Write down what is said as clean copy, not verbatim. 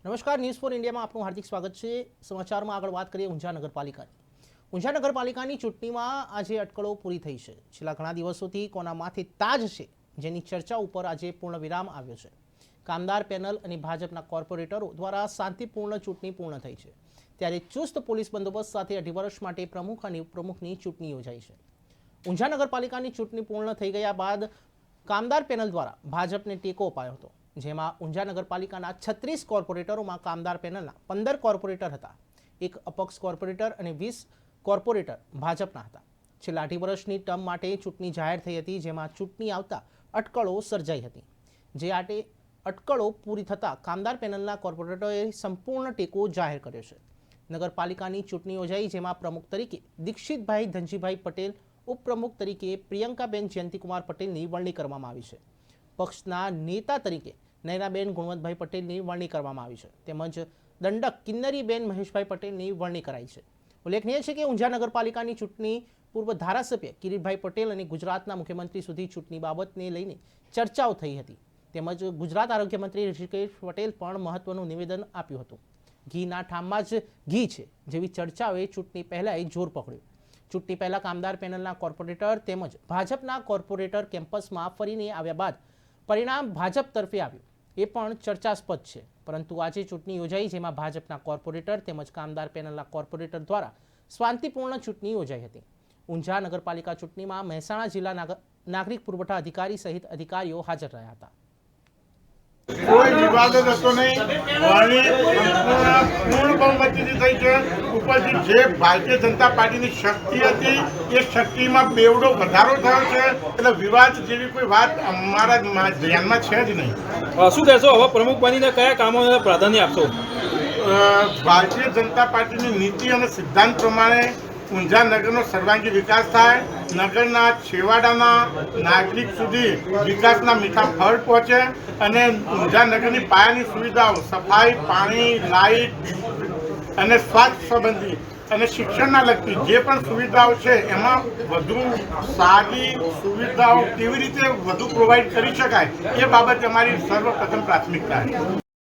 નમસ્કાર, news for ઇન્ડિયામાં આપનું હાર્દિક સ્વાગત છે। સમાચારમાં આગળ વાત કરીએ ઊંઝા નગરપાલિકાની। ઊંઝા નગરપાલિકાની ચૂંટણીમાં આજે અટકળો પૂરી થઈ છે। છેલ્લા ઘણા દિવસોથી કોના માથે તાજ છે જેની ચર્ચા ઉપર આજે પૂર્ણ વિરામ આવ્યો છે। કામદાર પેનલ અને ભાજપના કોર્પોરેટરો દ્વારા શાંતિપૂર્ણ ચૂંટણી પૂર્ણ થઈ છે, ત્યારે ચુસ્ત પોલીસ બંદોબસ્ત સાથે 2.5 વર્ષ માટે પ્રમુખ અને ઉપપ્રમુખની ચૂંટણી યોજાઈ છે। ઊંઝા નગરપાલિકાની ચૂંટણી પૂર્ણ થઈ ગયા બાદ કામદાર પેનલ દ્વારા ભાજપને ટેકો અપાયો હતો, જેમાં ઊંઝા નગરપાલિકાના 36 કોર્પોરેટરોમાં કામદાર પેનલના 15 કોર્પોરેટર હતા, એક અપક્ષ કોર્પોરેટર અને 20 કોર્પોરેટર ભાજપના હતા। છેલ્લા 2.5 વર્ષની ટર્મ માટે ચૂંટણી જાહેર થઈ હતી, જેમાં ચૂંટણી આવતા અટકળો સર્જાઈ હતી। જે આટે અટકળો પૂરી થતાં કામદાર પેનલના કોર્પોરેટરોએ સંપૂર્ણ ટેકો જાહેર કર્યો છે। નગરપાલિકાની ચૂંટણી યોજાઈ, જેમાં પ્રમુખ તરીકે દીક્ષિતભાઈ ધનજીભાઈ પટેલ, ઉપપ્રમુખ તરીકે પ્રિયંકાબેન જયંતિકુમાર પટેલની વરણી કરવામાં આવી છે। પક્ષના નેતા તરીકે નયનાબેન ગુણવંતભાઈ પટેલની વરણી કરવામાં આવી છે, તેમજ દંડક કિન્નરીબેન મહેશભાઈ પટેલની વરણી કરાઈ છે। ઉલ્લેખનીય છે કે ઊંઝા નગરપાલિકાની ચૂંટણી પૂર્વ ધારાસભ્ય કિરીટભાઈ પટેલ અને ગુજરાતના મુખ્યમંત્રી સુધી ચૂંટણી બાબતને લઈને ચર્ચાઓ થઈ હતી, તેમજ ગુજરાત આરોગ્ય મંત્રી ઋષિકેશ પટેલ પણ મહત્વનું નિવેદન આપ્યું હતું। ઘીના ઠામમાં જ ઘી છે જેવી ચર્ચાઓએ ચૂંટણી પહેલાં જોર પકડ્યું। ચૂંટણી પહેલાં કામદાર પેનલના કોર્પોરેટર તેમજ ભાજપના કોર્પોરેટર કેમ્પસમાં ફરીને આવ્યા બાદ પરિણામ ભાજપ તરફે આવ્યું એ પણ ચર્ચાસ્પદ છે, પરંતુ આજે ચૂંટણી યોજાઈ, જેમાં ભાજપના કોર્પોરેટર તેમજ કામદાર પેનલના કોર્પોરેટર દ્વારા શાંતિપૂર્ણ ચૂંટણી યોજાઈ હતી। ઊંઝા નગરપાલિકા ચૂંટણીમાં મહેસાણા જિલ્લા નાગરિક પુરવઠા અધિકારી સહિત અધિકારીઓ હાજર રહ્યા હતા। કોઈ વિવાદ જ હતો નહીં। પૂર્ણ બહુમતીથી થઈ છે। ઉપરથી જે ભારતીય જનતા પાર્ટીની શક્તિ હતી એ શક્તિમાં બેવડો વધારો થયો છે, એટલે વિવાદ જેવી કોઈ વાત અમારા ધ્યાનમાં છે જ નહીં। શું કહેશો, હવે પ્રમુખ બનીને કયા કામોને પ્રાધાન્ય આપશો? ભારતીય જનતા પાર્ટીની નીતિ અને સિદ્ધાંત પ્રમાણે ઊંઝા નગરનો સર્વાંગી વિકાસ થાય, નગરના છેવાડાના નાગરિક સુધી વિકાસના મીઠા ફળ પહોંચે અને ઊંઝા નગરની પાયાની સુવિધાઓ સફાઈ, પાણી, લાઇટ અને સ્વાસ્થ્ય સંબંધી અને શિક્ષણના લગતી જે પણ સુવિધાઓ છે એમાં વધુ સારી સુવિધાઓ કેવી રીતે વધુ પ્રોવાઈડ કરી શકાય એ બાબતે અમારી સર્વપ્રથમ પ્રાથમિકતા છે।